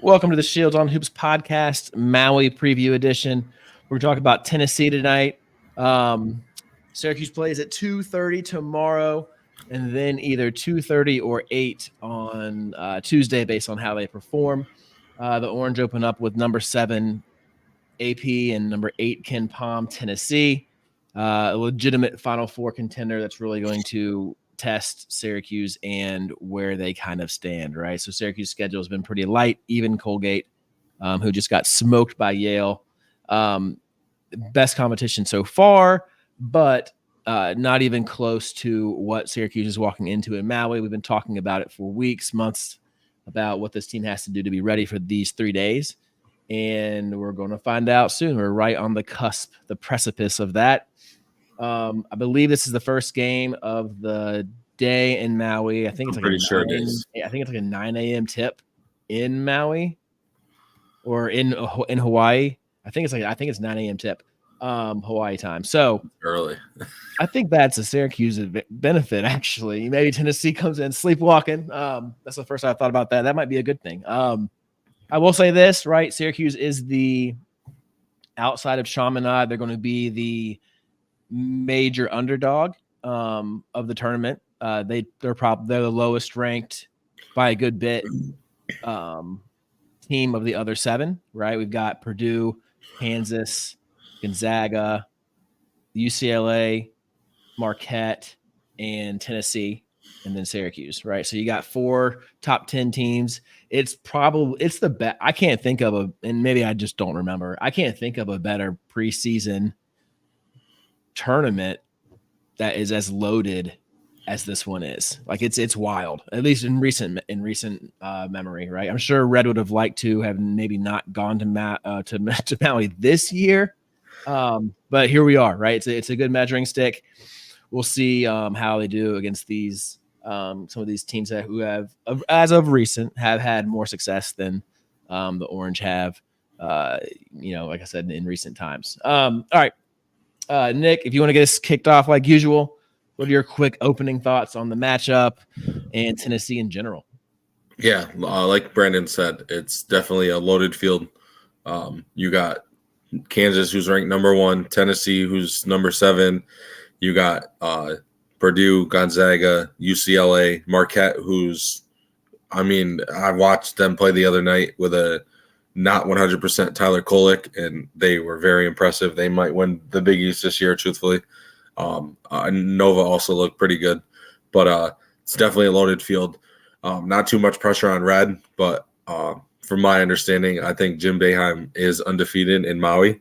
Welcome to the Shields on Hoops podcast, Maui preview edition. We're talking about Tennessee tonight. Syracuse plays at 2:30 tomorrow, and then either 2:30 or 8 on Tuesday, based on how they perform. The Orange open up with number 7 AP and number 8 Ken Palm, Tennessee. A legitimate Final Four contender that's really going to test Syracuse and where they kind of stand, right? So Syracuse's schedule has been pretty light, even Colgate, who just got smoked by Yale. Best competition so far, but not even close to what Syracuse is walking into in Maui. We've been talking about it for weeks, months, about what this team has to do to be ready for these 3 days. And we're going to find out soon. We're right on the cusp, the precipice of that. I believe this is the first game of the day in Maui. I think it's I think it's like a 9 a.m. tip in Maui or in Hawaii. I think it's 9 a.m. tip, Hawaii time. So early. I think that's a Syracuse benefit, actually. Maybe Tennessee comes in sleepwalking. That's the first time I thought about that. That might be a good thing. I will say this, right? Syracuse is the outside of Chaminade. They're going to be the major underdog of the tournament. They're the lowest ranked by a good bit team of the other 7, right? We've got Purdue, Kansas, Gonzaga, UCLA, Marquette, and Tennessee, and then Syracuse, right? So you got 4 top 10 teams. It's the best. I can't think of and maybe I just don't remember. I can't think of a better preseason tournament that is as loaded as this one is. Like it's wild, at least in recent memory, right? I'm sure Red would have liked to have maybe not gone to Maui this year, but here we are, right? It's a good measuring stick. We'll see how they do against these some of these teams who have, as of recent, have had more success than the Orange have. Like I said, in recent times. All right. Nick, if you want to get us kicked off like usual, what are your quick opening thoughts on the matchup and Tennessee in general? Yeah, like Brandon said, it's definitely a loaded field. You got Kansas, who's ranked number 1, Tennessee, who's number 7. You got Purdue, Gonzaga, UCLA, Marquette, I watched them play the other night with a not 100% Tyler Kolek, and they were very impressive. They might win the Big East this year, truthfully. Nova also looked pretty good, but it's definitely a loaded field. Not too much pressure on Red, but from my understanding, I think Jim Boeheim is undefeated in Maui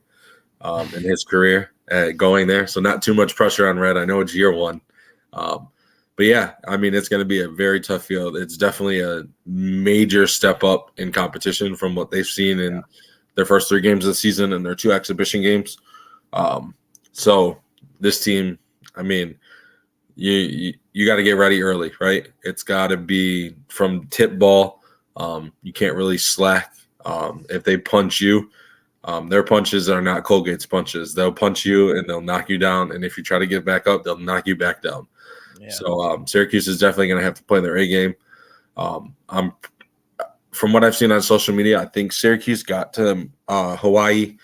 in his career going there. So not too much pressure on Red. I know it's year 1. But yeah, it's going to be a very tough field. It's definitely a major step up in competition from what they've seen in their first 3 games of the season and their 2 exhibition games. So this team, you got to get ready early, right? It's got to be from tip ball. You can't really slack. If they punch you, their punches are not Colgate's punches. They'll punch you and they'll knock you down. And if you try to get back up, they'll knock you back down. Yeah. So Syracuse is definitely going to have to play their A game. From what I've seen on social media, I think Syracuse got to Hawaii.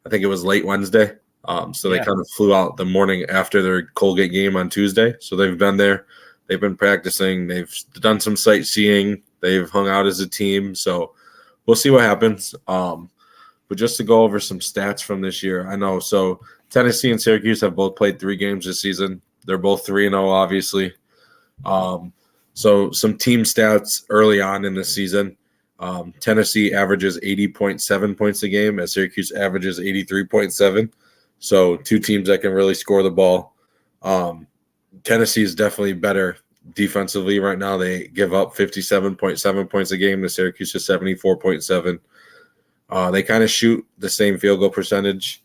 I think it was late Wednesday. They kind of flew out the morning after their Colgate game on Tuesday. So they've been there. They've been practicing. They've done some sightseeing. They've hung out as a team. So we'll see what happens. But just to go over some stats from this year, I know. So Tennessee and Syracuse have both played 3 games this season. They're both 3-0, obviously. So some team stats early on in the season. Tennessee averages 80.7 points a game, as Syracuse averages 83.7. So 2 teams that can really score the ball. Tennessee is definitely better defensively right now. They give up 57.7 points a game to Syracuse to 74.7. They kind of shoot the same field goal percentage.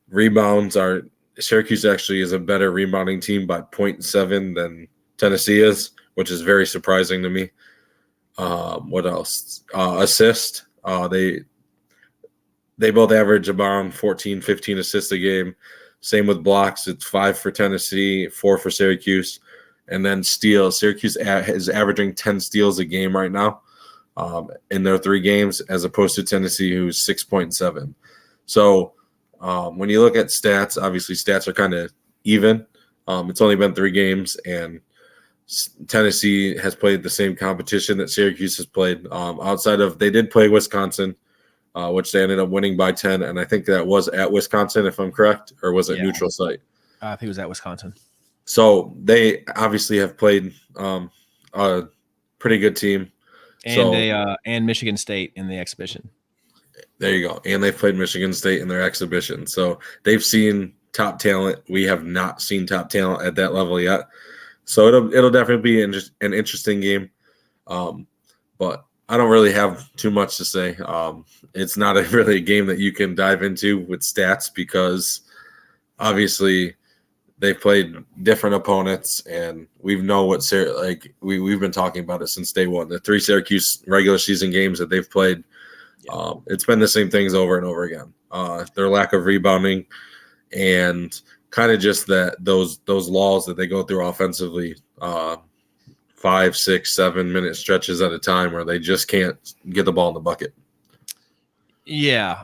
Rebounds are Syracuse actually is a better rebounding team by 0.7 than Tennessee is, which is very surprising to me. What else? Assist. They both average around 14, 15 assists a game. Same with blocks. It's 5 for Tennessee, 4 for Syracuse. And then steals. Syracuse is averaging 10 steals a game right now. in their 3 games, as opposed to Tennessee, who's 6.7. So when you look at stats, obviously stats are kind of even. It's only been 3 games, and Tennessee has played the same competition that Syracuse has played. Outside of, they did play Wisconsin, which they ended up winning by 10, and I think that was at Wisconsin, if I'm correct, or was it neutral site? I think it was at Wisconsin. So they obviously have played a pretty good team. And and Michigan State in the exhibition. There you go. And they've played Michigan State in their exhibition. So they've seen top talent. We have not seen top talent at that level yet. So it'll definitely be an interesting game. But I don't really have too much to say. It's not really a game that you can dive into with stats, because obviously they've played different opponents, and we know what we've been talking about it since day one. The 3 Syracuse regular season games that they've played, it's been the same things over and over again. Their lack of rebounding, and kind of just those lulls that they go through offensively, 5, 6, 7 minute stretches at a time where they just can't get the ball in the bucket. Yeah.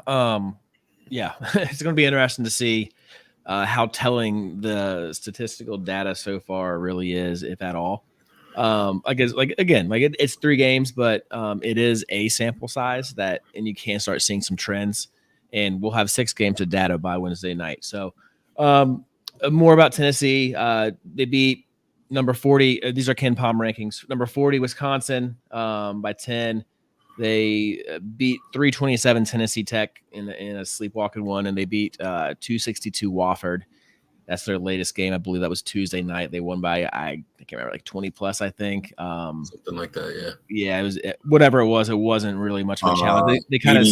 It's going to be interesting to see how telling the statistical data so far really is, if at all. I guess, it's 3 games, but it is a sample size and you can start seeing some trends, and we'll have 6 games of data by Wednesday night. So more about Tennessee. They beat number 40. These are Ken Palm rankings. Number 40, Wisconsin, by 10. They beat 327 Tennessee Tech in a sleepwalking one, and they beat 262 Wofford. That's their latest game. I believe that was Tuesday night. They won by, I can't remember, like 20 plus, I think. Something like that, yeah. Yeah, it was whatever it was. It wasn't really much of a challenge. They kind of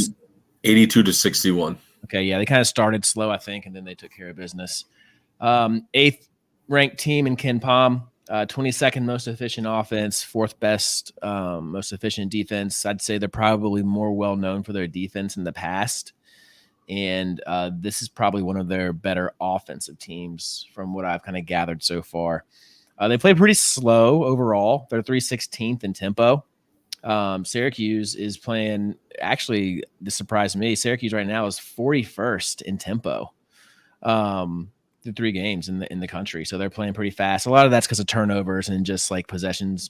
82 to 61. Okay, yeah, they kind of started slow, I think, and then they took care of business. 8th ranked team in Ken Palm. 22nd most efficient offense, 4th best most efficient defense. I'd say they're probably more well known for their defense in the past, and this is probably one of their better offensive teams from what I've kind of gathered so far. They play pretty slow overall. They're 316th in tempo. Syracuse is playing, actually, this surprised me. Syracuse right now is 41st in tempo. The 3 games in the country. So they're playing pretty fast. A lot of that's because of turnovers and just like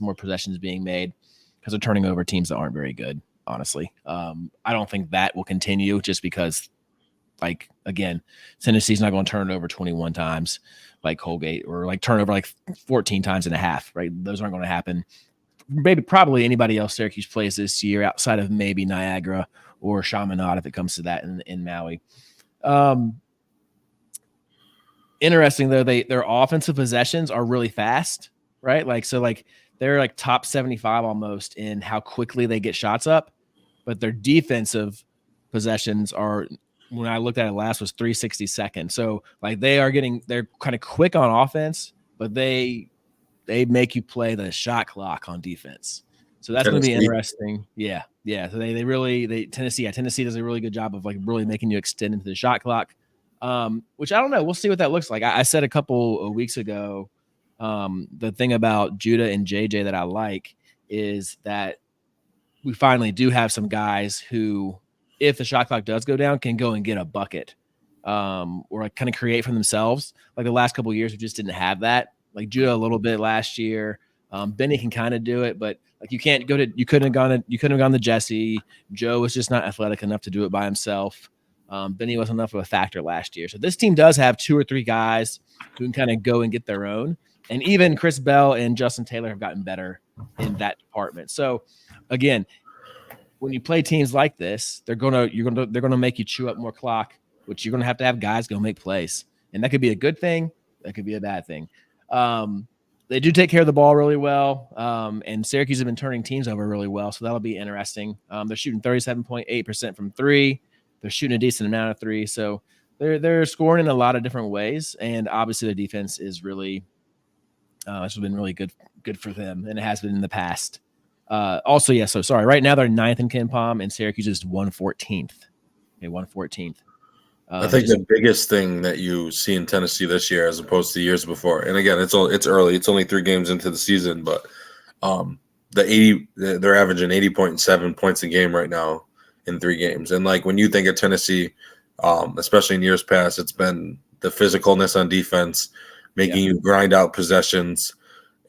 more possessions being made, because they're turning over teams that aren't very good, honestly. I don't think that will continue, just because, like, again, Tennessee's not going to turn it over 21 times like Colgate, or like turn over like 14 times and a half, right? Those aren't going to happen. Probably anybody else Syracuse plays this year, outside of maybe Niagara or Chaminade, if it comes to that in Maui. Interesting though, their offensive possessions are really fast, right? They're like top 75 almost in how quickly they get shots up, but their defensive possessions are, when I looked at it last, was 362nd. So like they're kind of quick on offense, but they make you play the shot clock on defense. So that's going to be interesting. Yeah. So Tennessee does a really good job of like really making you extend into the shot clock. Which I don't know. We'll see what that looks like. I said a couple of weeks ago, the thing about Judah and JJ that I like is that we finally do have some guys who, if the shot clock does go down, can go and get a bucket, or like kind of create for themselves. Like the last couple of years, we just didn't have that. Like Judah a little bit last year. Benny can kind of do it, but like you couldn't have gone to Jesse. Joe was just not athletic enough to do it by himself. Benny wasn't enough of a factor last year. So this team does have 2 or 3 guys who can kind of go and get their own. And even Chris Bell and Justin Taylor have gotten better in that department. So again, when you play teams like this, they're gonna make you chew up more clock, which you're gonna have guys go make plays. And that could be a good thing, that could be a bad thing. They do take care of the ball really well. And Syracuse have been turning teams over really well. So that'll be interesting. They're shooting 37.8% from 3. They're shooting a decent amount of 3, so they're scoring in a lot of different ways, and obviously the defense is really, it's been really good for them, and it has been in the past. So sorry. Right now they're 9th in Ken Palm, and Syracuse is 114th. Okay, 114th. I think the biggest thing that you see in Tennessee this year, as opposed to years before, and again, it's early. It's only 3 games into the season, but they're averaging 80.7 points a game right now in 3 games. And like when you think of Tennessee, especially in years past, it's been the physicalness on defense, making you grind out possessions.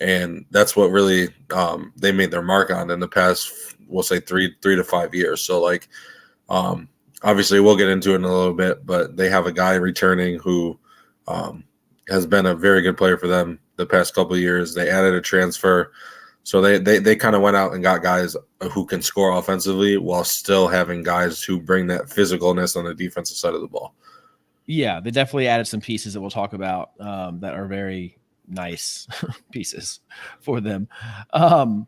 And that's what really they made their mark on in the past, we'll say 3 to 5 years. So like, obviously we'll get into it in a little bit, but they have a guy returning who has been a very good player for them the past couple of years. They added a transfer. So they kind of went out and got guys who can score offensively while still having guys who bring that physicalness on the defensive side of the ball. Yeah, they definitely added some pieces that we'll talk about that are very nice pieces for them. So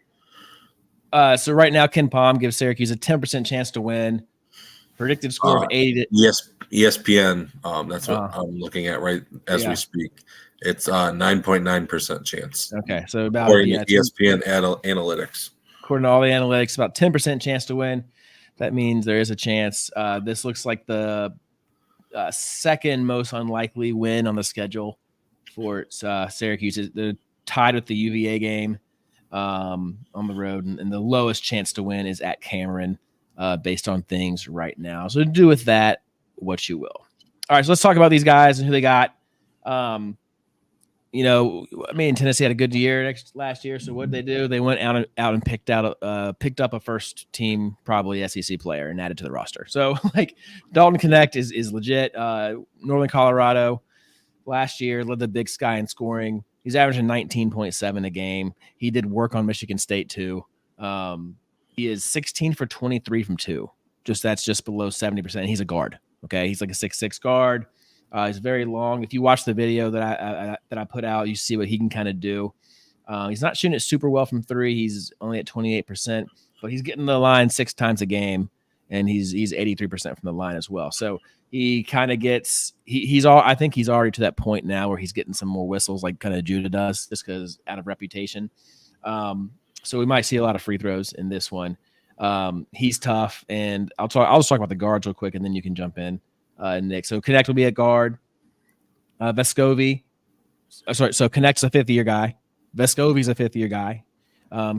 right now, Ken Palm gives Syracuse a 10% chance to win. Predicted score of 80. Yes, ESPN. That's what I'm looking at right as we speak. It's 9.9% chance. Okay, so about ESPN analytics. According to all the analytics, about 10% chance to win. That means there is a chance. This looks like the second most unlikely win on the schedule for Syracuse. They're tied with the UVA game on the road, and the lowest chance to win is at Cameron, based on things right now. So do with that what you will. All right, so let's talk about these guys and who they got. Tennessee had a good year last year. So what did they do? They went out and picked up a first team, probably SEC player, and added to the roster. So like Dalton Connect is legit. Northern Colorado last year led the Big Sky in scoring. He's averaging 19.7 a game. He did work on Michigan State too. He is 16 for 23 from 2. That's just below 70%. He's a guard. Okay, he's like a 6'6" guard. He's very long. If you watch the video that I put out, you see what he can kind of do. He's not shooting it super well from 3. He's only at 28%, but he's getting the line 6 times a game, and he's 83% from the line as well. So he kind of gets I think he's already to that point now where he's getting some more whistles like kind of Judah does, just because out of reputation. So we might see a lot of free throws in this one. He's tough, and I'll just talk about the guards real quick, and then you can jump in. Nick. So Connect will be at guard. Vescovi. So Connect's a 5th-year guy. Vescovi's a 5th-year guy.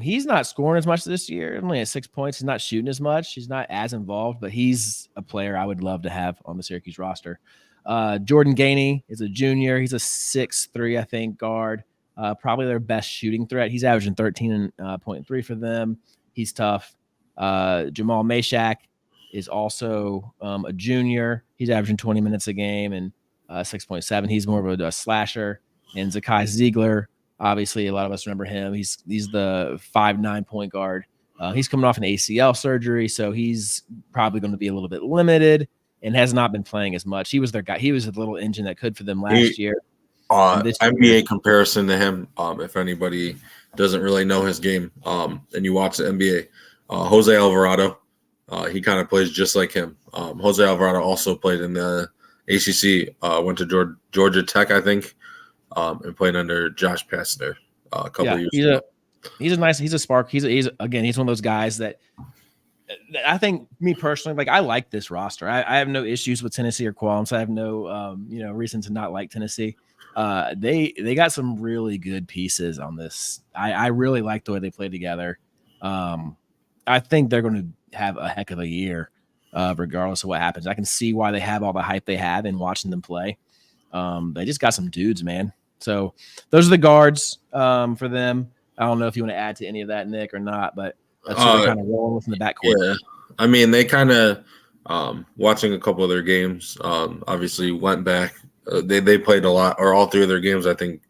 He's not scoring as much this year. Only at 6 points. He's not shooting as much. He's not as involved, but he's a player I would love to have on the Syracuse roster. Jordan Gainey is a junior. He's a 6'3", I think, guard. Probably their best shooting threat. He's averaging 13.3 for them. He's tough. Jamal Mashak is also a junior. He's averaging 20 minutes a game and 6.7. He's more of a slasher. And Zakai Ziegler, obviously, a lot of us remember him. He's the 5'9" point guard. He's coming off an ACL surgery, so he's probably going to be a little bit limited and has not been playing as much. He was their guy. He was a little engine that could for them last year. NBA comparison to him, if anybody doesn't really know his game, and you watch the NBA, Jose Alvarado. He kind of plays just like him. Jose Alvarado also played in the ACC, went to Georgia Tech, I think, and played under Josh Pastner a couple of years ago. He's a spark. He's one of those guys that I think, me personally, like I like this roster. I have no issues with Tennessee or qualms. I have no reason to not like Tennessee. They got some really good pieces on this. I really like the way they play together. I think they're going to have a heck of a year, regardless of what happens. I can see why they have all the hype they have in watching them play. They just got some dudes, man. So those are the guards for them. I don't know if you want to add to any of that, Nick, or not, but that's what they're kind of rolling with in the backcourt. Yeah, I mean, they kind of watching a couple of their games. Obviously, went back. They played a lot, or all 3 of their games. I think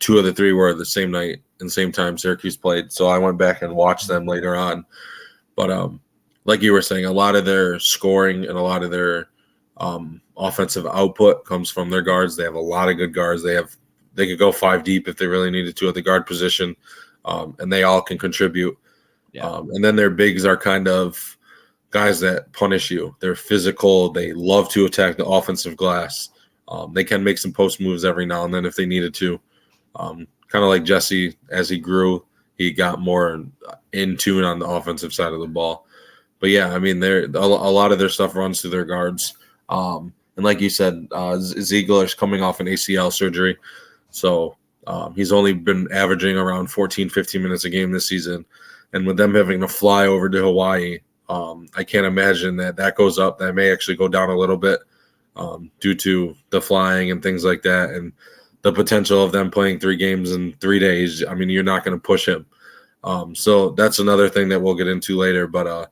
2 of the 3 were the same night and same time Syracuse played. So I went back and watched them later on. But like you were saying, a lot of their scoring and a lot of their offensive output comes from their guards. They have a lot of good guards. They could go 5 deep if they really needed to at the guard position, and they all can contribute. Yeah. And then their bigs are kind of guys that punish you. They're physical. They love to attack the offensive glass. They can make some post moves every now and then if they needed to. Kind of like Jesse, as he grew, he got more in tune on the offensive side of the ball. But yeah, I mean, a lot of their stuff runs through their guards. And like you said, Ziegler's coming off an ACL surgery. So he's only been averaging around 14, 15 minutes a game this season. and with them having to fly over to Hawaii, I can't imagine that goes up. That may actually go down a little bit due to the flying and things like that, and the potential of them playing 3 games in 3 days. I mean, you're not going to push him. So that's another thing that we'll get into later. But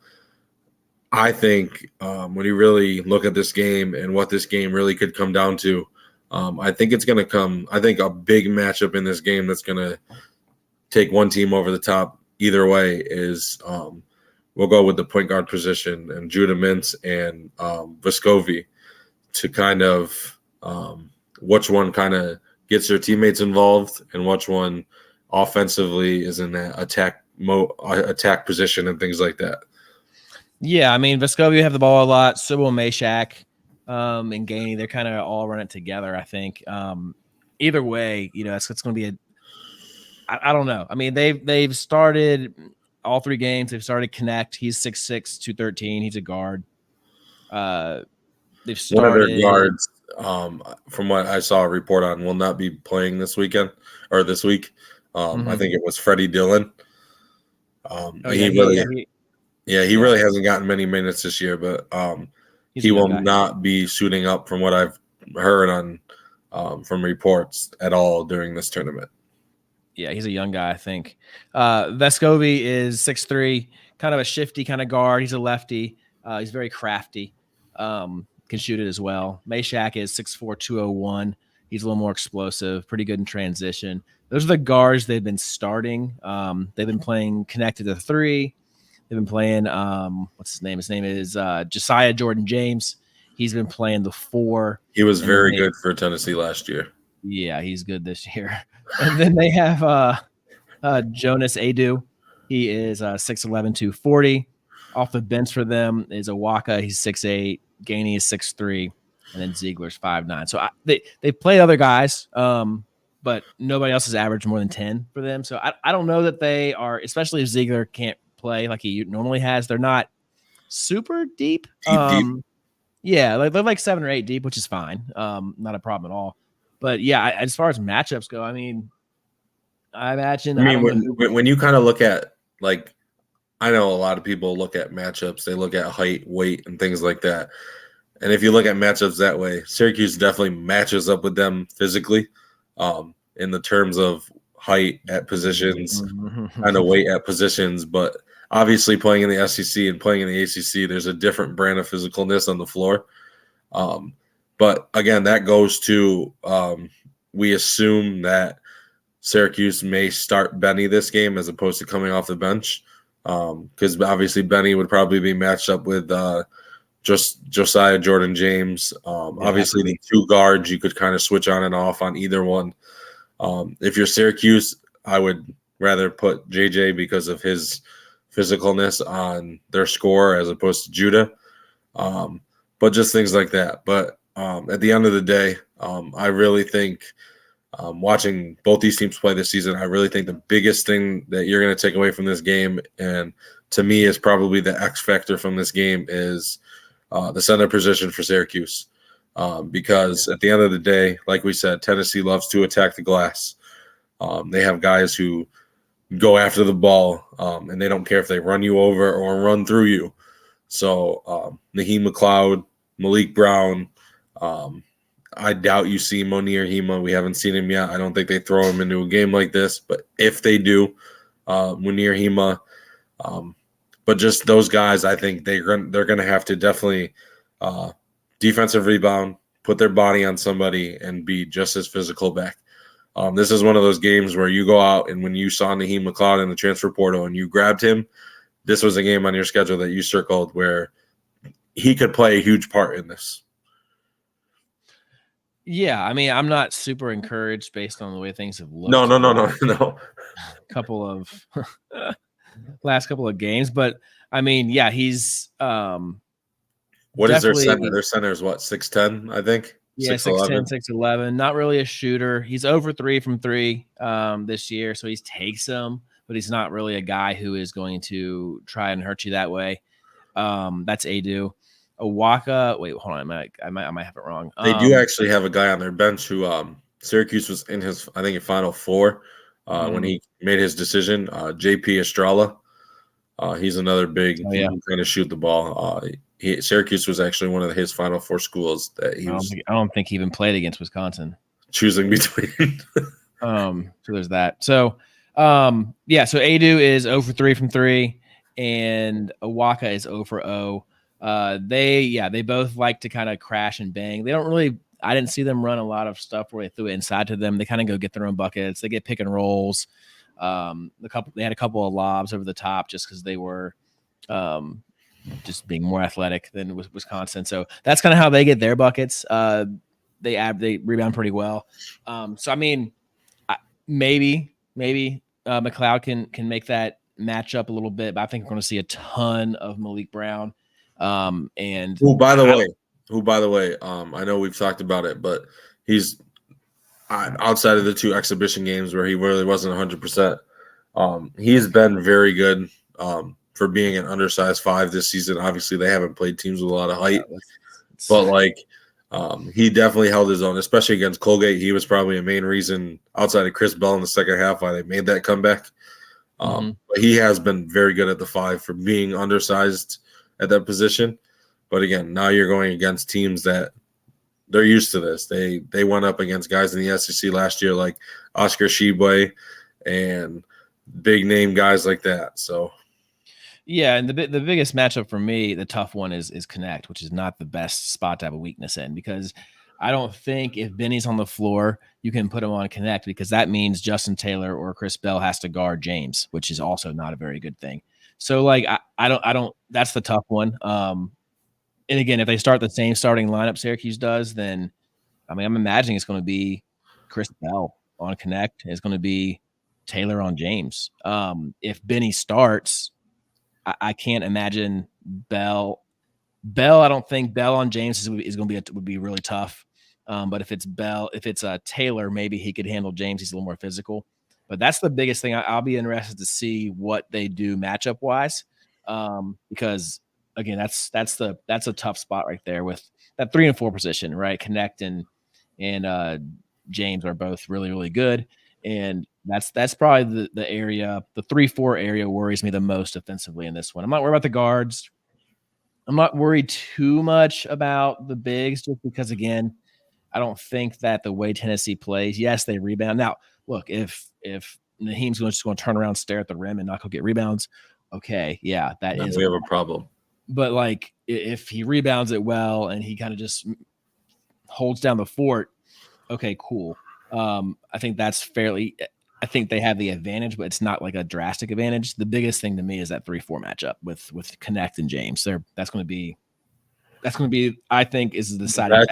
I think when you really look at this game and what this game really could come down to, I think it's going to come. I think a big matchup in this game that's going to take one team over the top either way is we'll go with the point guard position and Judah Mintz and Vescovi to kind of which one kind of gets their teammates involved and which one offensively is in that attack position and things like that. Yeah, I mean, Vescovi have the ball a lot. So will Meshack and Gainey. They're kind of all running together, I think. Either way, it's going to be I don't know. I mean, they've started all 3 games. They've started Connect. He's 6'6", 213. He's a guard. They've started one of their guards, from what I saw a report on, will not be playing this weekend or this week. I think it was Freddie Dillon. He really hasn't gotten many minutes this year, but he will not be suiting up from what I've heard on from reports at all during this tournament. Yeah, he's a young guy, I think. Vescovi is 6'3", kind of a shifty kind of guard. He's a lefty. He's very crafty. Can shoot it as well. Meshack is 6'4", 201. He's a little more explosive, pretty good in transition. Those are the guards they've been starting. They've been playing connected to 3. They've been playing, what's his name? His name is Josiah Jordan-James. He's been playing the 4. He was very good for Tennessee last year. Yeah, he's good this year. And then they have Jonas Adu. He is 6'11", 240. Off the bench for them is Awaka. He's 6'8". Gainey is 6'3", and then Ziegler's 5'9". So they play other guys, but nobody else has averaged more than 10 for them. So I don't know that they are, especially if Ziegler can't play like he normally has. They're not super deep. Deep. Yeah, they're like 7 or 8 deep, which is fine. Not a problem at all. But yeah, as far as matchups go, I mean, I imagine. When you kind of look at, like, I know a lot of people look at matchups. They look at height, weight, and things like that. And if you look at matchups that way, Syracuse definitely matches up with them physically, in the terms of height at positions, kind of weight at positions. But obviously, playing in the SEC and playing in the ACC, there's a different brand of physicalness on the floor. But again, that goes to we assume that Syracuse may start Benny this game as opposed to coming off the bench, because obviously Benny would probably be matched up with just Josiah Jordan-James. Obviously, the 2 guards you could kind of switch on and off on either one. If you're Syracuse, I would rather put JJ because of his physicalness on their score as opposed to Judah. But just things like that. But at the end of the day, I really think watching both these teams play this season, I really think the biggest thing that you're going to take away from this game, and to me is probably the X factor from this game, is the center position for Syracuse. Because at the end of the day, like we said, Tennessee loves to attack the glass. They have guys who go after the ball, and they don't care if they run you over or run through you. So Naheem McLeod, Malik Brown, I doubt you see Monir Hima. We haven't seen him yet. I don't think they throw him into a game like this. But if they do, Monir Hima, but just those guys, I think they're going to have to definitely defensive rebound, put their body on somebody, and be just as physical back. This is one of those games where you go out, and when you saw Naheem McLeod in the transfer portal and you grabbed him, this was a game on your schedule that you circled where he could play a huge part in this. Yeah, I mean, I'm not super encouraged based on the way things have looked. No. Last couple of games, but I mean, yeah, he's what is their center? Their center is what, 6'10", I think? Yeah, 6'10", 6'11". Not really a shooter. He's over 3 from 3 this year, so he takes them, but he's not really a guy who is going to try and hurt you that way. That's Adu. Awaka. Wait, hold on. I might have it wrong. They do actually have a guy on their bench who Syracuse was in his, I think, Final Four when he made his decision. JP Estrella. He's another big. Oh, He yeah. can kind of shoot the ball. Syracuse was actually one of his Final Four schools that he was I don't think he even played against Wisconsin. choosing between. So there's that. So yeah, so Adu is 0 for 3 from 3, and Awaka is 0 for 0. They both like to kind of crash and bang. They don't really. I didn't see them run a lot of stuff where they threw it inside to them. They kind of go get their own buckets. They get pick and rolls. They had a couple of lobs over the top just because they were just being more athletic than Wisconsin. So that's kind of how they get their buckets. They rebound pretty well. So I mean, maybe McLeod can make that match up a little bit, but I think we're going to see a ton of Malik Brown. And who, by the way, I know we've talked about it, but he's outside of the 2 exhibition games where he really wasn't 100%. He's been very good for being an undersized 5 this season. Obviously, they haven't played teams with a lot of height, but like he definitely held his own, especially against Colgate. He was probably a main reason outside of Chris Bell in the second half why they made that comeback. But he has been very good at the 5 for being undersized at that position. But again, now you're going against teams that they're used to this. They went up against guys in the SEC last year like Oscar Tshiebwe and big name guys like that. So yeah, and the biggest matchup for me, the tough one is Connect, which is not the best spot to have a weakness in, because I don't think if Benny's on the floor, you can put him on Connect, because that means Justin Taylor or Chris Bell has to guard James, which is also not a very good thing. So like I don't that's the tough one. And again, if they start the same starting lineup Syracuse does, then I mean, I'm imagining it's going to be Chris Bell on Connect. It's going to be Taylor on James. If Benny starts, I can't imagine Bell. I don't think Bell on James is going to would be really tough. But if it's Taylor, maybe he could handle James. He's a little more physical. But that's the biggest thing. I'll be interested to see what they do matchup wise, because again, that's a tough spot right there with that 3 and 4 position, right? Connect and James are both really, really good. And that's probably the area, the 3-4 area worries me the most offensively in this one. I'm not worried about the guards. I'm not worried too much about the bigs, just because, again, I don't think that the way Tennessee plays, yes, they rebound. Now, look, if Naheem's just going to turn around, stare at the rim, and not go get rebounds, okay, yeah, that is. We have a problem. But like, if he rebounds it well and he kind of just holds down the fort, okay, cool. I think that's fairly. I think they have the advantage, but it's not like a drastic advantage. The biggest thing to me is that 3-4 matchup with Connect and James. That's going to be. I think is the deciding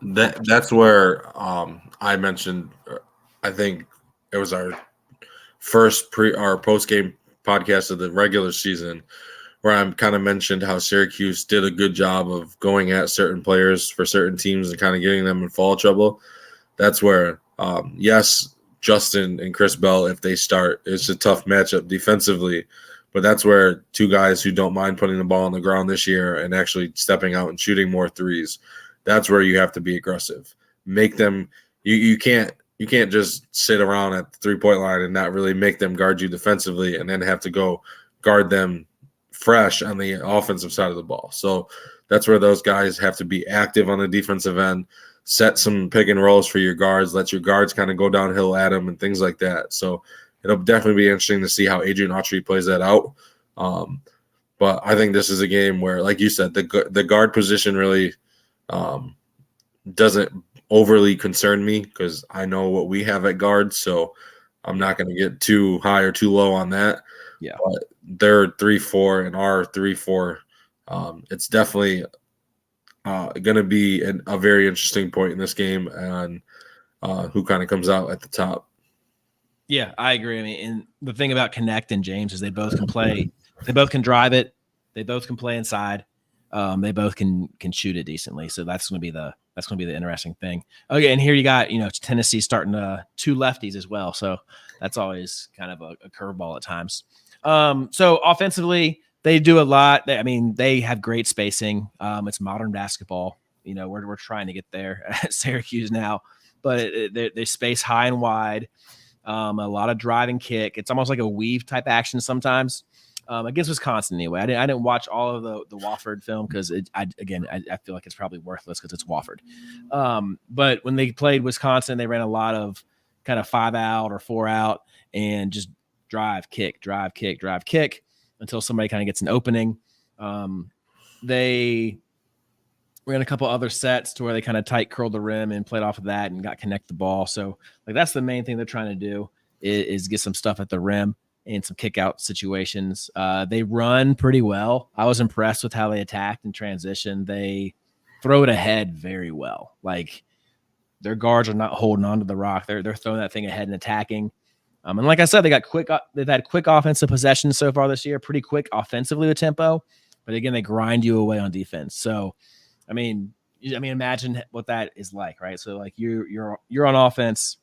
factor. That's where I mentioned. I think it was our post game podcast of the regular season, where I kind of mentioned how Syracuse did a good job of going at certain players for certain teams and kind of getting them in foul trouble. That's where, yes, Justin and Chris Bell, if they start, it's a tough matchup defensively. But that's where 2 guys who don't mind putting the ball on the ground this year and actually stepping out and shooting more threes, that's where you have to be aggressive. Make them you can't just sit around at the 3-point line and not really make them guard you defensively and then have to go guard them fresh on the offensive side of the ball. So that's where those guys have to be active on the defensive end, set some pick and rolls for your guards, let your guards kind of go downhill at them and things like that. So it'll definitely be interesting to see how Adrian Autry plays that out. But I think this is a game where, like you said, the guard position really doesn't overly concern me, because I know what we have at guard. So I'm not going to get too high or too low on that. Yeah. But they're 3-4 and our 3-4. It's definitely going to be a very interesting point in this game, and who kind of comes out at the top. Yeah, I agree. I mean, and the thing about Connect and James is they both can play. They both can drive it. They both can play inside. They both can shoot it decently. So that's going to be the interesting thing. Okay, and here you got Tennessee starting 2 lefties as well. So that's always kind of a curveball at times. So offensively, they do a lot. They have great spacing. It's modern basketball. We're trying to get there at Syracuse now, but they space high and wide. A lot of drive and kick. It's almost like a weave type action sometimes. against Wisconsin anyway. I didn't watch all of the Wofford film because I feel like it's probably worthless because it's Wofford. But when they played Wisconsin, they ran a lot of kind of 5 out or 4 out and just drive, kick until somebody kind of gets an opening. They ran a couple other sets to where they kind of tight curled the rim and played off of that and got connect the ball. So like that's the main thing they're trying to do is get some stuff at the rim and some kick out situations. They run pretty well. I was impressed with how they attacked and transition. They throw it ahead very well. Like their guards are not holding on to the rock. They're throwing that thing ahead and attacking. And like I said, they've had quick offensive possessions so far this year, pretty quick offensively with tempo, but again, they grind you away on defense. So, I mean, imagine what that is like, right? So like you're on offense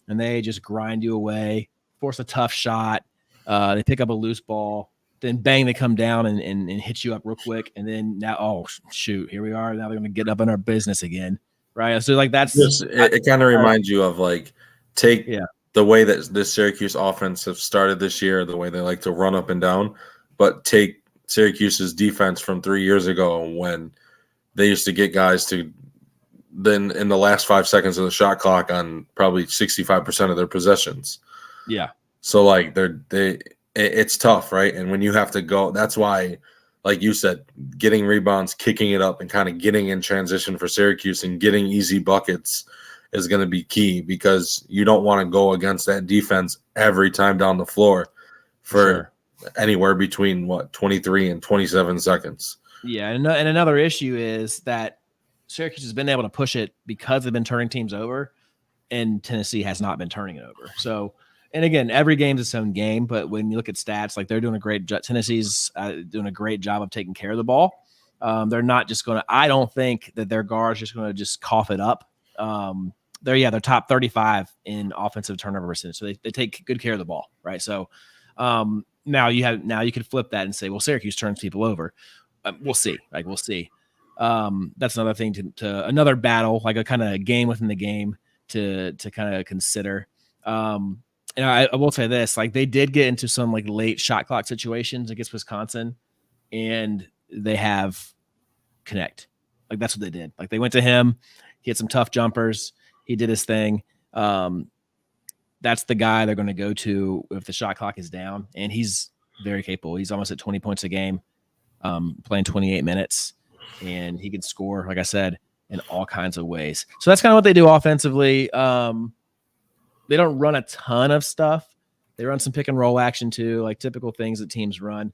and they just grind you away, force a tough shot. They pick up a loose ball, then bang, they come down and hit you up real quick. And then now, oh shoot, here we are. Now they're going to get up in our business again. Right. So like it kind of reminds you of like the way that this Syracuse offense have started this year, the way they like to run up and down, but take Syracuse's defense from 3 years ago when they used to get guys to then in the last 5 seconds of the shot clock on probably 65% of their possessions. Yeah. So like it's tough, right? And when you have to go, that's why, like you said, getting rebounds, kicking it up, and kind of getting in transition for Syracuse and getting easy buckets is going to be key because you don't want to go against that defense every time down the floor for anywhere between 23 and 27 seconds. Yeah, and another issue is that Syracuse has been able to push it because they've been turning teams over, and Tennessee has not been turning it over. So, and again, every game's its own game, but when you look at stats, like they're doing a great job. Tennessee's doing a great job of taking care of the ball. They're not just going to. I don't think that their guards just going to just cough it up. They're top 35 in offensive turnover percentage, so they take good care of the ball, right? So now you could flip that and say, well, Syracuse turns people over. We'll see. We'll see. That's another thing to another battle, like a kind of game within the game to kind of consider. And I will say this, like they did get into some like late shot clock situations against Wisconsin, and they have connect. Like that's what they did. Like they went to him. He had some tough jumpers. He did his thing. That's the guy they're going to go to if the shot clock is down, and he's very capable. He's almost at 20 points a game, playing 28 minutes, and he can score, like I said, in all kinds of ways. So that's kind of what they do offensively. They don't run a ton of stuff. They run some pick and roll action too, like typical things that teams run.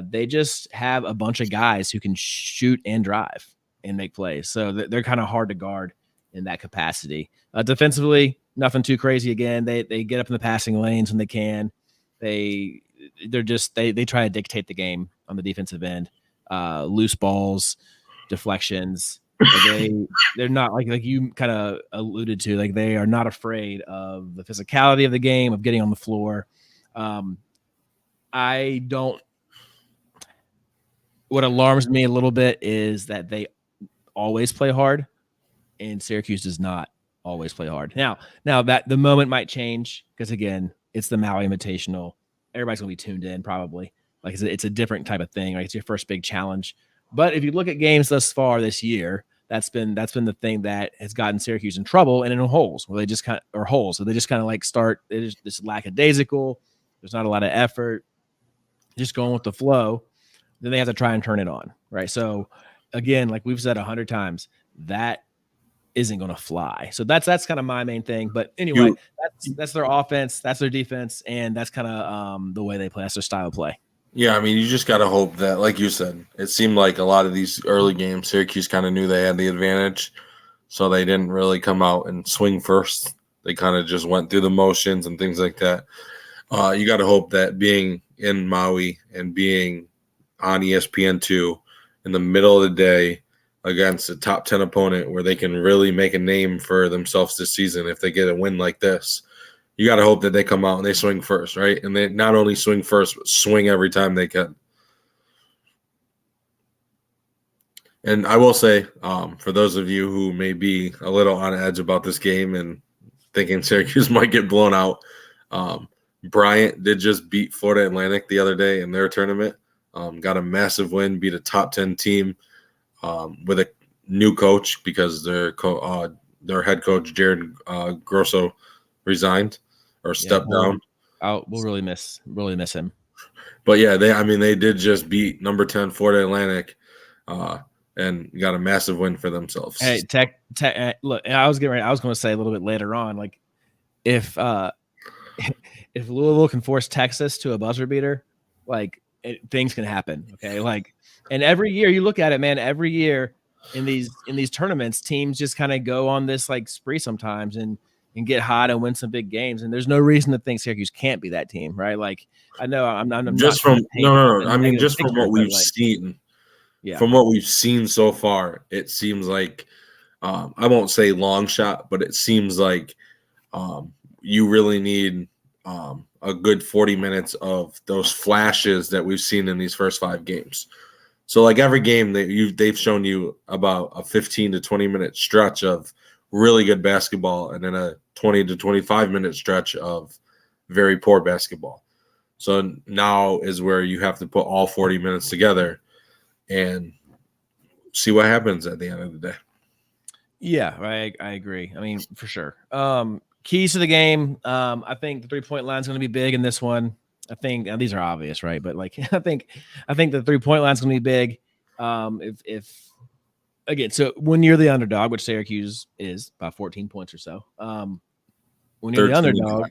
They just have a bunch of guys who can shoot and drive and make plays. So they're kind of hard to guard in that capacity. Defensively, nothing too crazy. Again, they get up in the passing lanes when they can. They try to dictate the game on the defensive end. Loose balls, deflections. They're not like you kind of alluded to, like they are not afraid of the physicality of the game, of getting on the floor. What alarms me a little bit is that they always play hard, and Syracuse does not always play hard. Now that the moment might change because again, it's the Maui Invitational. Everybody's gonna be tuned in probably. Like it's a different type of thing. Right? It's your first big challenge. But if you look at games thus far this year, that's been the thing that has gotten Syracuse in trouble and in holes where they just kind of like start. It is this lackadaisical. There's not a lot of effort, just going with the flow. Then they have to try and turn it on, right? So again, like we've said 100 times, that isn't going to fly. So that's kind of my main thing. But anyway, that's their offense, that's their defense, and that's kind of the way they play. That's their style of play. Yeah, I mean, you just got to hope that, like you said, it seemed like a lot of these early games, Syracuse kind of knew they had the advantage, so they didn't really come out and swing first. They kind of just went through the motions and things like that. You got to hope that being in Maui and being on ESPN2 in the middle of the day against a top 10 opponent where they can really make a name for themselves this season if they get a win like this. You got to hope that they come out and they swing first, right? And they not only swing first, but swing every time they can. And I will say, for those of you who may be a little on edge about this game and thinking Syracuse might get blown out, Bryant did just beat Florida Atlantic the other day in their tournament. Got a massive win, beat a top 10 team with a new coach because their head coach Jared Grosso resigned or stepped down. We'll really miss him. But yeah, they did just beat number 10 Florida Atlantic, and got a massive win for themselves. Hey, look, I was going to say a little bit later on, like if Louisville can force Texas to a buzzer beater, like things can happen. Okay, like, and every year you look at it, man. Every year in these tournaments, teams just kind of go on this like spree sometimes and get hot and win some big games. And there's no reason to think Syracuse can't be that team, right? Like, I know I'm just not from no. I mean, just from what we've seen. Yeah. From what we've seen so far, it seems like I won't say long shot, but it seems like you really need a good 40 minutes of those flashes that we've seen in these first 5 games. So like every game they've shown you about a 15 to 20 minute stretch of really good basketball and then a 20 to 25 minute stretch of very poor basketball. So now is where you have to put all 40 minutes together and see what happens at the end of the day. Yeah, I agree. I mean, for sure. Keys to the game. I think the 3-point line is going to be big in this one. I think these are obvious, right? But like, I think the 3-point line is going to be big. If again, so when you're the underdog, which Syracuse is about 14 points or so. When you're the underdog,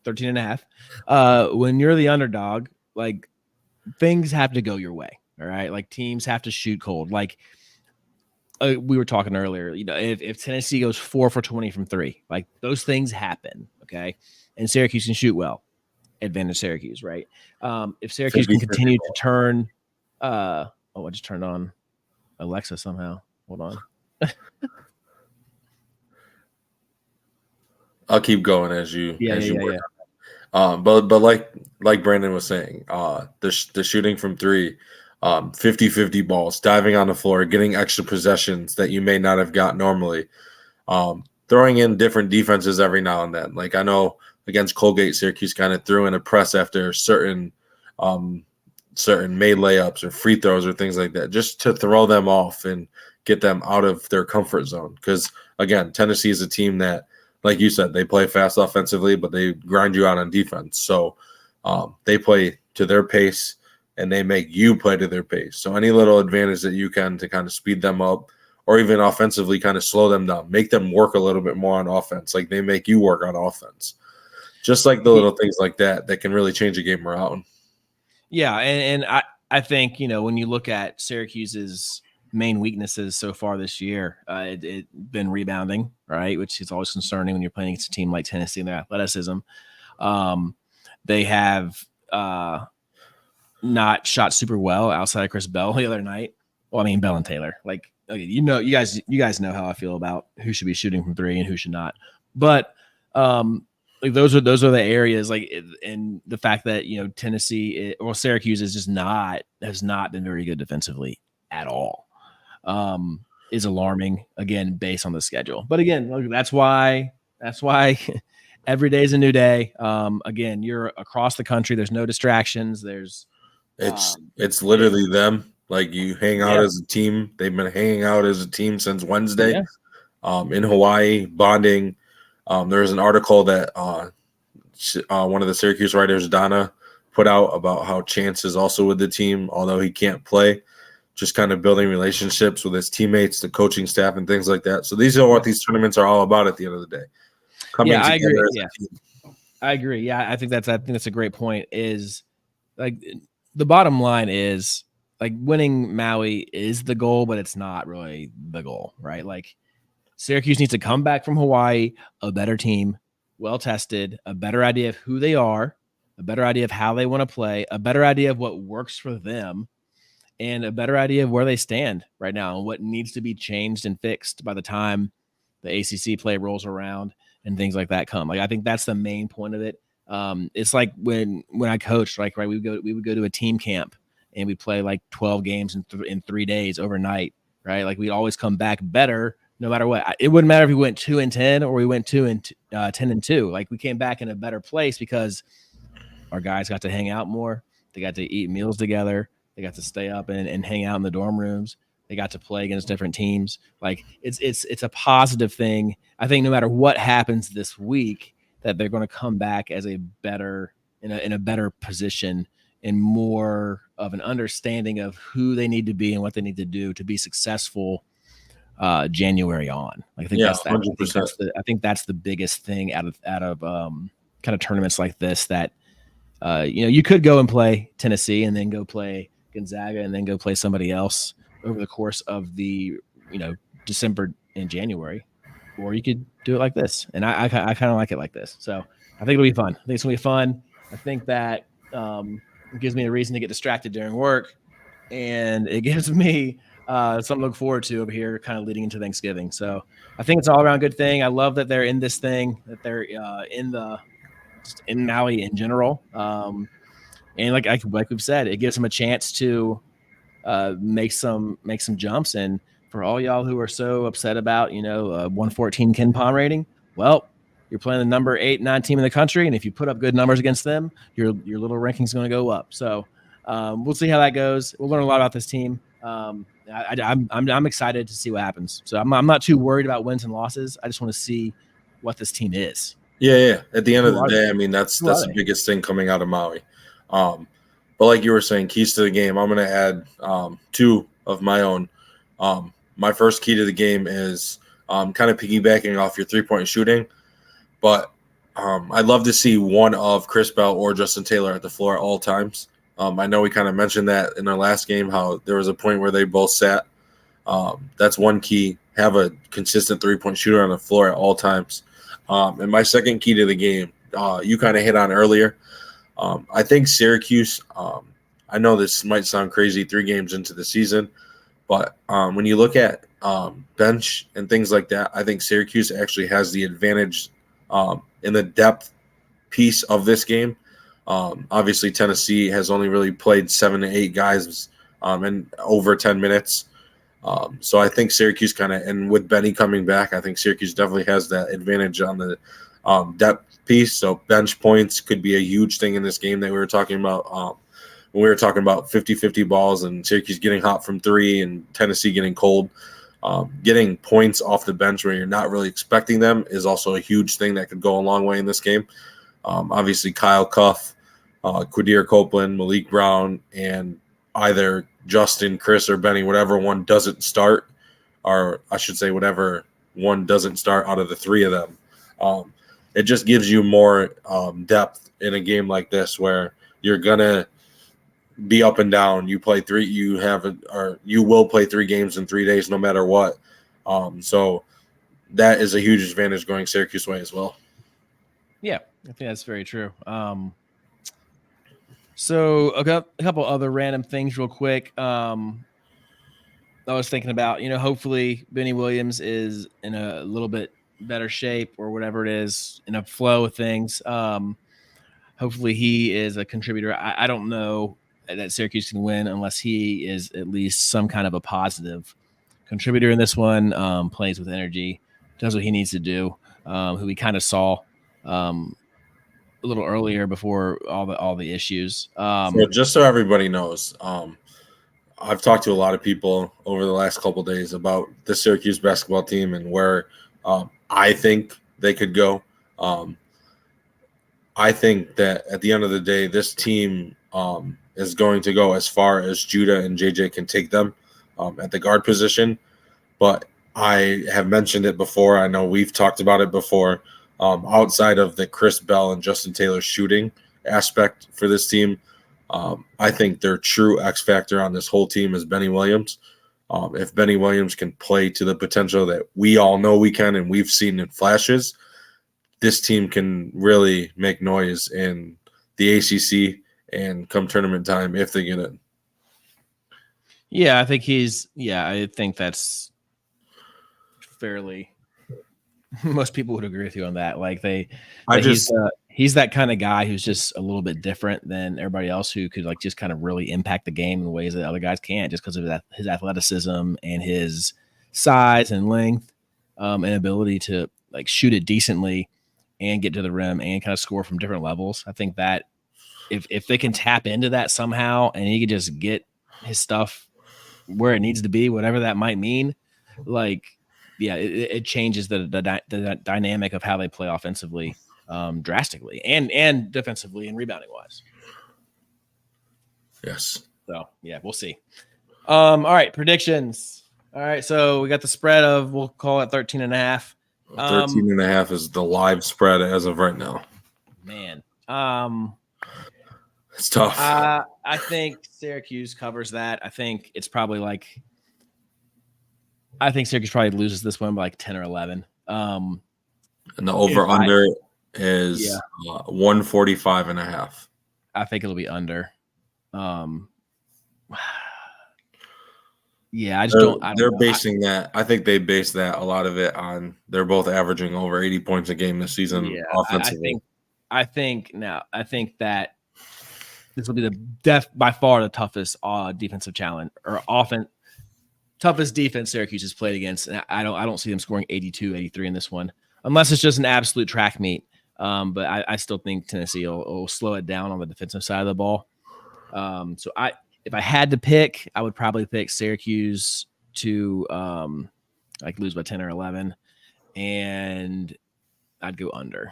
13 and a half. When you're the underdog, like things have to go your way. All right. Like teams have to shoot cold. Like we were talking earlier, you know, if Tennessee goes 4 for 20 from 3, like those things happen. Okay. And Syracuse can shoot well. Advantage Syracuse, right? If Syracuse can continue to turn, I just turned on Alexa somehow. Hold on. I'll keep going as you work. But like Brandon was saying, the shooting from 3, 50-50 balls, diving on the floor, getting extra possessions that you may not have got normally, throwing in different defenses every now and then. Like I know against Colgate, Syracuse kind of threw in a press after certain made layups or free throws or things like that, just to throw them off and get them out of their comfort zone. Because again, Tennessee is a team that, like you said, they play fast offensively, but they grind you out on defense. So they play to their pace and they make you play to their pace. So any little advantage that you can to kind of speed them up or even offensively kind of slow them down, make them work a little bit more on offense, like they make you work on offense. Just like the little things like that can really change a game around. Yeah, and I think, you know, when you look at Syracuse's main weaknesses so far this year, it's been rebounding, right, which is always concerning when you're playing against a team like Tennessee and their athleticism. They have not shot super well outside of Chris Bell the other night. Well, I mean, Bell and Taylor. Like, okay, you guys know how I feel about who should be shooting from 3 and who should not. But like those are the areas, like, and the fact that, you know, Tennessee or Syracuse has not been very good defensively at all, is alarming, again, based on the schedule. But again, look, that's why every day is a new day. Again, you're across the country. There's no distractions. It's literally them. Like you hang out as a team. They've been hanging out as a team since Wednesday, in Hawaii, bonding. There's an article that one of the Syracuse writers, Donna, put out about how Chance is also with the team, although he can't play, just kind of building relationships with his teammates, the coaching staff, and things like that. So these are what these tournaments are all about at the end of the day. I agree. I agree. Yeah, I think that's a great point. Is like the bottom line is like winning Maui is the goal, but it's not really the goal, right? Like Syracuse needs to come back from Hawaii a better team, well tested, a better idea of who they are, a better idea of how they want to play, a better idea of what works for them, and a better idea of where they stand right now and what needs to be changed and fixed by the time the ACC play rolls around and things like that come. Like I think that's the main point of it. It's like when I coached, like, right, we would go to a team camp and we'd play like 12 games in 3 days overnight, right? Like we'd always come back better no matter what. It wouldn't matter if we went 2-10 or we went 10-2. Like we came back in a better place because our guys got to hang out more. They got to eat meals together. They got to stay up and hang out in the dorm rooms. They got to play against different teams. Like it's a positive thing. I think no matter what happens this week, that they're going to come back as a better in a better position and more of an understanding of who they need to be and what they need to do to be successful January on. Like I think Yeah, that's that. 100%. I think that's the biggest thing out of kind of tournaments like this that you could go and play Tennessee and then go play Gonzaga and then go play somebody else over the course of the December and January, or you could do it like this. And I kind of like it like this. So I think it'll be fun. I think it's gonna be fun. I think that it gives me a reason to get distracted during work, and it gives me something to look forward to over here, kind of leading into Thanksgiving. So I think it's all around good thing. I love that they're in this thing, that they're in Maui in general. And like we've said, it gives them a chance to make some jumps. And for all y'all who are so upset about 114 Ken Pom rating, well, you're playing the number 8, 9 team in the country, and if you put up good numbers against them, your little rankings is going to go up. So we'll see how that goes. We'll learn a lot about this team. I'm excited to see what happens. So I'm not too worried about wins and losses. I just want to see what this team is. Yeah. At the end of the day, I mean that's the biggest thing coming out of Maui. But like you were saying, keys to the game. I'm going to add 2 of my own. My first key to the game is kind of piggybacking off your 3-point shooting. But I'd love to see one of Chris Bell or Justin Taylor at the floor at all times. I know we kind of mentioned that in our last game, how there was a point where they both sat. That's one key. Have a consistent 3-point shooter on the floor at all times. And my second key to the game, you kind of hit on earlier. I think Syracuse, I know this might sound crazy 3 games into the season, but when you look at bench and things like that, I think Syracuse actually has the advantage in the depth piece of this game. Obviously, Tennessee has only really played 7 to 8 guys in over 10 minutes. So I think Syracuse and with Benny coming back, I think Syracuse definitely has that advantage on the depth piece. So bench points could be a huge thing in this game that we were talking about when we were talking about 50-50 balls and Syracuse getting hot from 3 and Tennessee getting cold. Getting points off the bench where you're not really expecting them is also a huge thing that could go a long way in this game. Obviously, Kyle Cuff, Quadir Copeland, Malik Brown, and either Justin, Chris, or Benny, whatever one doesn't start, or I should say whatever one doesn't start out of the 3 of them. It just gives you more depth in a game like this where you're going to be up and down. You play 3, you will play 3 games in 3 days no matter what. So that is a huge advantage going Syracuse way as well. Yeah, I think that's very true. So a couple other random things real quick. I was thinking about, hopefully Benny Williams is in a little bit better shape or whatever it is, in a flow of things. Hopefully he is a contributor. I don't know that Syracuse can win unless he is at least some kind of a positive contributor in this one, plays with energy, does what he needs to do, who we kind of saw a little earlier before all the issues. So just so everybody knows, I've talked to a lot of people over the last couple of days about the Syracuse basketball team and where I think they could go. I think that at the end of the day, this team is going to go as far as Judah and JJ can take them at the guard position. But I have mentioned it before. I know we've talked about it before. Outside of the Chris Bell and Justin Taylor shooting aspect for this team, I think their true X factor on this whole team is Benny Williams. If Benny Williams can play to the potential that we all know we can and we've seen in flashes, this team can really make noise in the ACC and come tournament time if they get in. Yeah, I think that's fairly. Most people would agree with you on that. Like he's that kind of guy who's just a little bit different than everybody else, who could just kind of really impact the game in ways that other guys can't, just because of his athleticism and his size and length, and ability to shoot it decently and get to the rim and kind of score from different levels. I think that if they can tap into that somehow and he can just get his stuff where it needs to be, whatever that might mean, like, yeah, it changes the dynamic of how they play offensively drastically and defensively and rebounding wise. Yes. So yeah, we'll see. All right, predictions. All right, so we got the spread of, we'll call it 13.5. 13.5 is the live spread as of right now. Man, it's tough. I think Syracuse covers that. I think Syracuse probably loses this one by like 10 or 11. And the over-under is 145.5. I think it'll be under. Yeah, They're basing that. I think they base that, a lot of it, on they're both averaging over 80 points a game this season offensively. I think that this will be by far the toughest defensive challenge or toughest defense Syracuse has played against. And I don't see them scoring 82, 83 in this one, unless it's just an absolute track meet. But I still think Tennessee will slow it down on the defensive side of the ball. So if I had to pick, I would probably pick Syracuse to lose by 10 or 11, and I'd go under.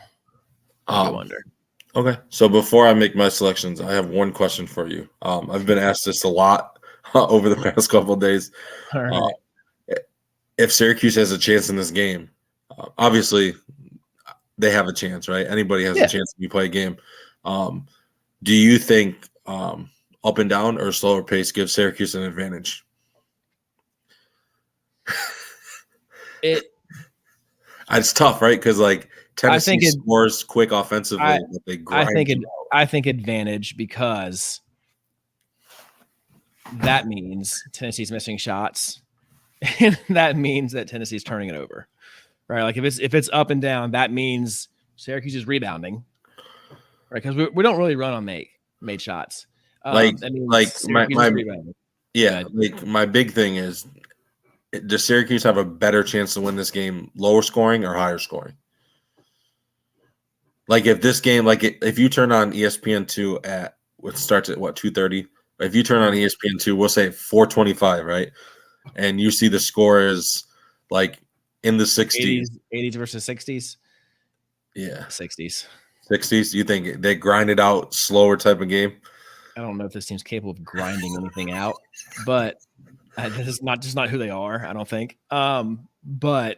Okay. So before I make my selections, I have one question for you. I've been asked this a lot over the past couple of days. All right. If Syracuse has a chance in this game, obviously they have a chance, right? Anybody has a chance if you play a game. Do you think up and down or slower pace gives Syracuse an advantage? It's tough, right? Because like Tennessee scores quick offensively, but they grind. I think advantage, because that means Tennessee's missing shots, and that means that Tennessee's turning it over, right? Like if it's up and down, that means Syracuse is rebounding, right? Because we don't really run on made shots. My big thing is, does Syracuse have a better chance to win this game lower scoring or higher scoring? Like if this game, if you turn on ESPN2 at what starts at 2:30, if you turn on ESPN2, we'll say 4:25, right? And you see the score is like in the 60s. 80s versus 60s. Yeah. 60s. You think they grind it out slower type of game? I don't know if this team's capable of grinding anything out, but this is not who they are, I don't think. But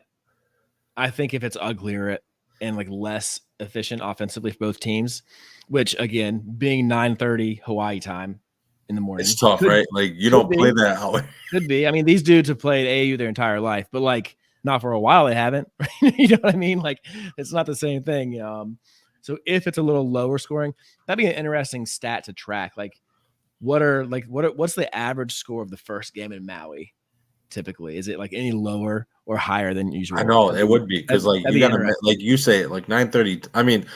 I think if it's uglier and like less efficient offensively for both teams, which again, being 9:30 Hawaii time in the morning, it's tough, right? Like you don't play that out. Could be. I mean, these dudes have played AAU their entire life, but like not for a while they haven't. You know what I mean? Like it's not the same thing. So if it's a little lower scoring, that'd be an interesting stat to track. Like what's the average score of the first game in Maui? Typically, is it like any lower or higher than usual? I know it would be, because like you gotta, like you say it, like 9:30. I mean,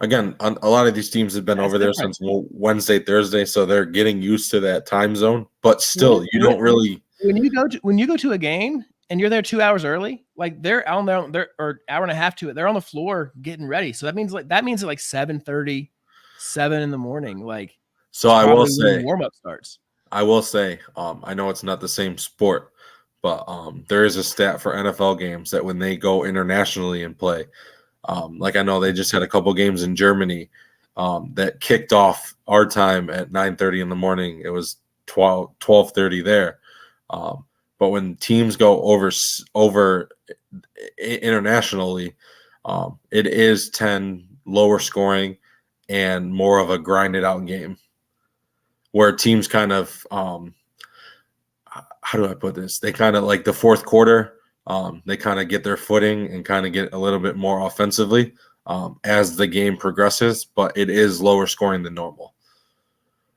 again, a lot of these teams have been over there since Wednesday, Thursday, so they're getting used to that time zone. But still, you don't really, when you go to a game and you're there 2 hours early, like they're on there or hour and a half to it, they're on the floor getting ready. So that means at like 7:30, 7 in the morning. Like, so I will say warm up starts. I will say, I know it's not the same sport, but there is a stat for NFL games that when they go internationally and play, like I know they just had a couple games in Germany that kicked off our time at 9:30 in the morning. It was 12:30 there. But when teams go over internationally, it is 10 lower scoring and more of a grinded out game, where teams kind of how do I put this? They kind of like the fourth quarter, they kind of get their footing and kind of get a little bit more offensively as the game progresses, but it is lower scoring than normal.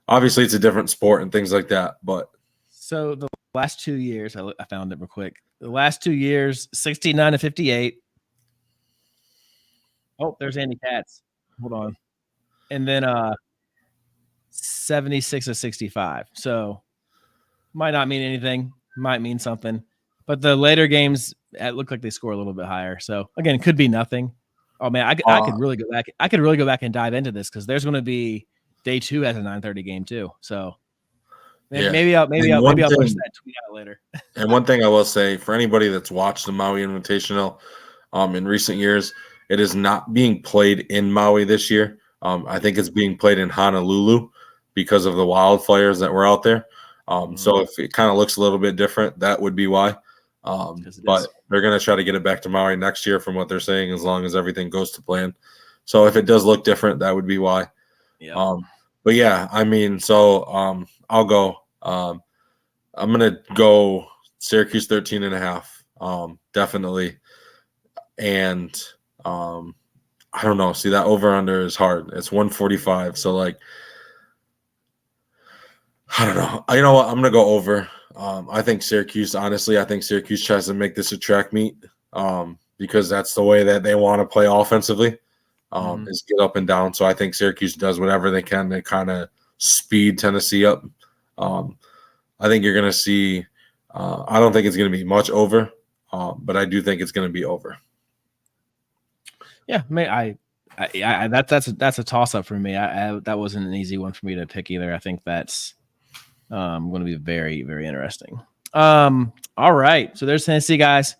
Obviously, it's a different sport and things like that, but so the last 2 years, I found it real quick. The last 2 years, 69-58. Oh, there's Andy Katz. Hold on. And then 76-65. So might not mean anything, might mean something. But the later games, it looked like they score a little bit higher. So again, it could be nothing. Oh man, I could really go back. I could really go back and dive into this, because there's going to be day 2 has a 9:30 game too. So Yeah. maybe I'll push that tweet out later. And one thing I will say for anybody that's watched the Maui Invitational in recent years, it is not being played in Maui this year. I think it's being played in Honolulu because of the wildfires that were out there. So if it kind of looks a little bit different, that would be why. But they're going to try to get it back to Maui next year from what they're saying, as long as everything goes to plan. So if it does look different, that would be why. Yeah. But yeah, I mean, so I'll go. I'm going to go Syracuse 13.5. Definitely. And I don't know. See, that over-under is hard. It's 145. So, like, I don't know. You know what? I'm going to go over. I think Syracuse tries to make this a track meet because that's the way that they want to play offensively is get up and down. So I think Syracuse does whatever they can to kind of speed Tennessee up. I think you're going to see I don't think it's going to be much over, but I do think it's going to be over. Yeah, that's a toss-up for me. That wasn't an easy one for me to pick either. I think that's going to be very, very interesting. All right. So there's Tennessee, guys.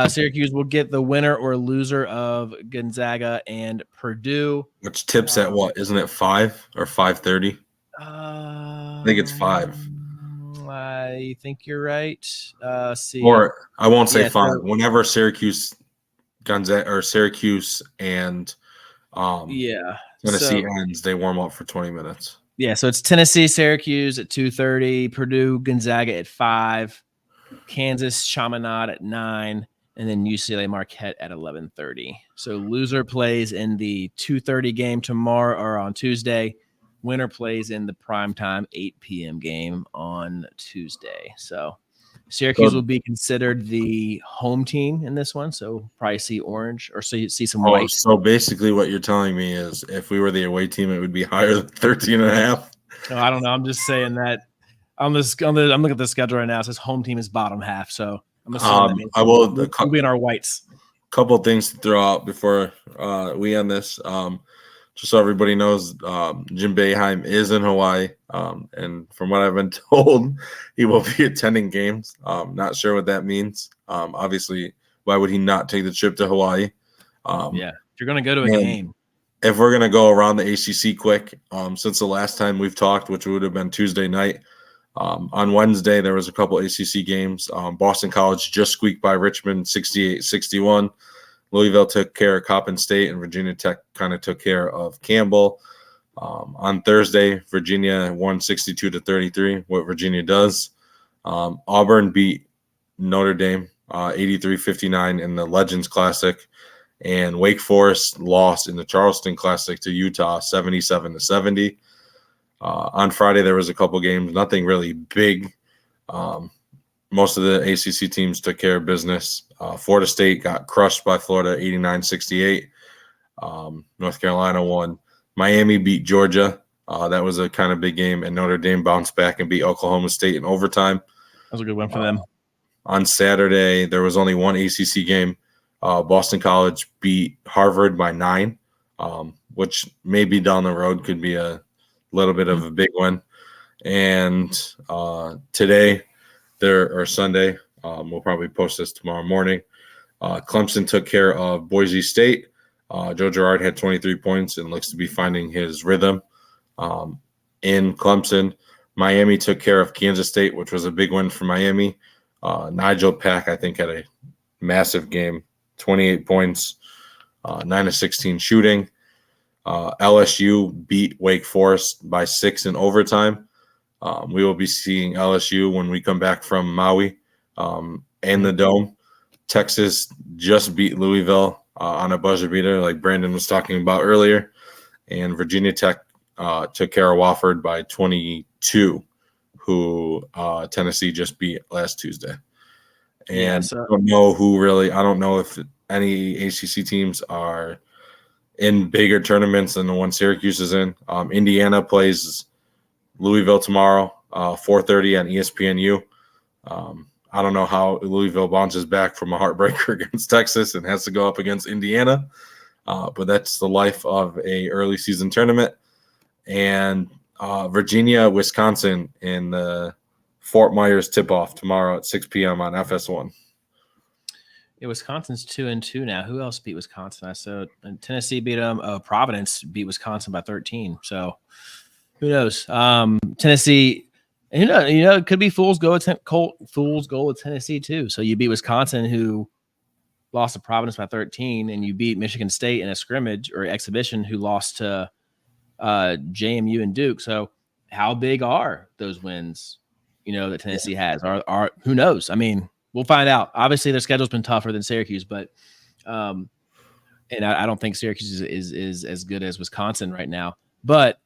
Syracuse will get the winner or loser of Gonzaga and Purdue. Which tips at what? Isn't it 5 or 5:30? I think it's 5. I think you're right. Or I won't say 5. So, whenever Syracuse, Gonzaga, or Syracuse and Tennessee ends, they warm up for 20 minutes. Yeah, so it's Tennessee, Syracuse at 2:30, Purdue, Gonzaga at 5, Kansas, Chaminade at 9, and then UCLA Marquette at 11:30. So loser plays in the 2:30 game tomorrow or on Tuesday. Winner plays in the primetime 8 p.m. game on Tuesday. So Syracuse will be considered the home team in this one. So probably see orange or see some white. So basically what you're telling me is if we were the away team, it would be higher than 13.5. No, I don't know. I'm just saying that I'm looking at the schedule right now. It says home team is bottom half. So I'm assuming we'll be in our whites. Couple things to throw out before we end this. Just so everybody knows, Jim Boeheim is in Hawaii, and from what I've been told, he will be attending games. Not sure what that means. Obviously, why would he not take the trip to Hawaii? If you're going to go to a game. If we're going to go around the ACC quick, since the last time we've talked, which would have been Tuesday night, on Wednesday, there was a couple ACC games. Boston College just squeaked by Richmond 68-61. Louisville took care of Coppin State, and Virginia Tech kind of took care of Campbell. On Thursday, Virginia won 62-33, what Virginia does. Auburn beat Notre Dame 83-59 in the Legends Classic, and Wake Forest lost in the Charleston Classic to Utah 77-70. On Friday, there was a couple games, nothing really big. Most of the ACC teams took care of business. Florida State got crushed by Florida 89-68. North Carolina won. Miami beat Georgia. That was a kind of big game. And Notre Dame bounced back and beat Oklahoma State in overtime. That was a good win for them. On Saturday, there was only one ACC game. Boston College beat Harvard by 9, which maybe down the road could be a little bit of a big one. And today, Sunday, we'll probably post this tomorrow morning. Clemson took care of Boise State. Joe Girard had 23 points and looks to be finding his rhythm in Clemson. Miami took care of Kansas State, which was a big win for Miami. Nigel Pack, I think, had a massive game, 28 points, 9-16 shooting. LSU beat Wake Forest by 6 in overtime. We will be seeing LSU when we come back from Maui and the Dome. Texas just beat Louisville on a buzzer beater, like Brandon was talking about earlier. And Virginia Tech took care of Wofford by 22, who Tennessee just beat last Tuesday. And I don't know if any ACC teams are in bigger tournaments than the one Syracuse is in. Indiana plays Louisville tomorrow, 4:30 on ESPNU. I don't know how Louisville bounces back from a heartbreaker against Texas and has to go up against Indiana, but that's the life of a early season tournament. and Virginia, Wisconsin in the Fort Myers tip-off tomorrow at 6 p.m. on FS1. Yeah, Wisconsin's 2-2 now. Who else beat Wisconsin? I saw Tennessee beat them. Providence beat Wisconsin by 13. So who knows? Tennessee, it could be fool's goal with Tennessee too. So you beat Wisconsin, who lost to Providence by 13, and you beat Michigan State in a scrimmage or exhibition, who lost to JMU and Duke. So how big are those wins? That Tennessee has. Are who knows? I mean, we'll find out. Obviously, their schedule's been tougher than Syracuse, but and I don't think Syracuse is as good as Wisconsin right now. But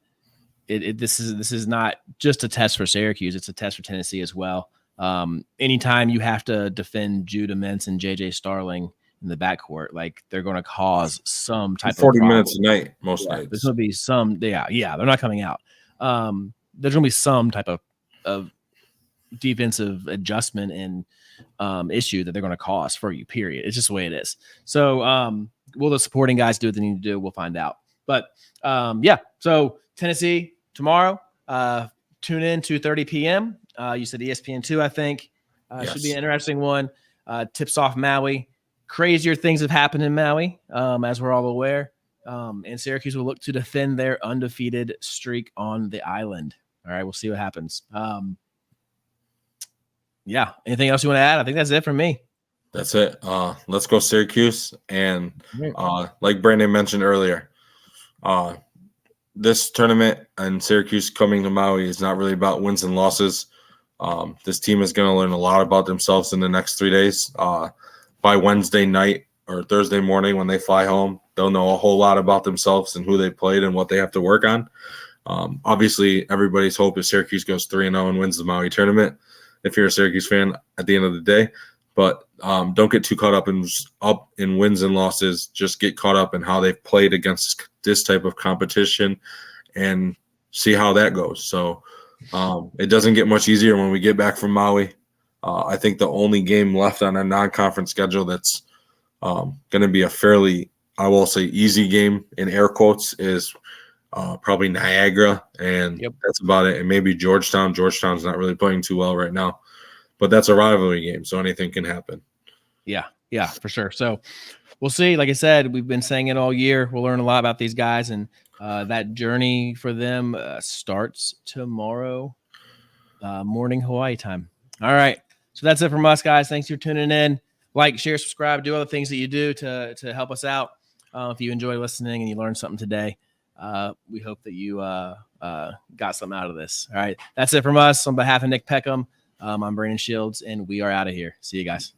this is not just a test for Syracuse; it's a test for Tennessee as well. Anytime you have to defend Judah Mintz and JJ Starling in the backcourt, like, they're going to cause some type of 40 problem. minutes a night most nights. There's going to be some. Yeah, they're not coming out. There's going to be some type of defensive adjustment and issue that they're going to cause for you, period. It's just the way it is. So will the supporting guys do what they need to do? We'll find out. But so Tennessee tomorrow, tune in 2:30 p.m. You said ESPN2, I think. Yes. Should be an interesting one. Tips off Maui. Crazier things have happened in Maui, as we're all aware. And Syracuse will look to defend their undefeated streak on the island. All right, we'll see what happens. Anything else you want to add? I think that's it for me. That's it. Let's go Syracuse. And like Brandon mentioned earlier, this tournament and Syracuse coming to Maui is not really about wins and losses. This team is going to learn a lot about themselves in the next 3 days. By Wednesday night or Thursday morning when they fly home, they'll know a whole lot about themselves and who they played and what they have to work on. Obviously, everybody's hope is Syracuse goes 3-0 and wins the Maui tournament, if you're a Syracuse fan at the end of the day. But don't get too caught up in wins and losses. Just get caught up in how they've played against this type of competition and see how that goes. So it doesn't get much easier when we get back from Maui. I think the only game left on a non-conference schedule that's going to be a fairly, I will say, easy game in air quotes is probably Niagara, and that's about it. And maybe Georgetown. Georgetown's not really playing too well right now, but that's a rivalry game, so anything can happen. Yeah, for sure. So we'll see. Like I said, we've been saying it all year. We'll learn a lot about these guys, and that journey for them starts tomorrow morning Hawaii time. All right. So that's it from us, guys. Thanks for tuning in. Like, share, subscribe, do other things that you do to help us out. If you enjoy listening and you learned something today, we hope that you got something out of this. All right. That's it from us. On behalf of Nick Peckham, I'm Brandon Shields, and we are out of here. See you guys.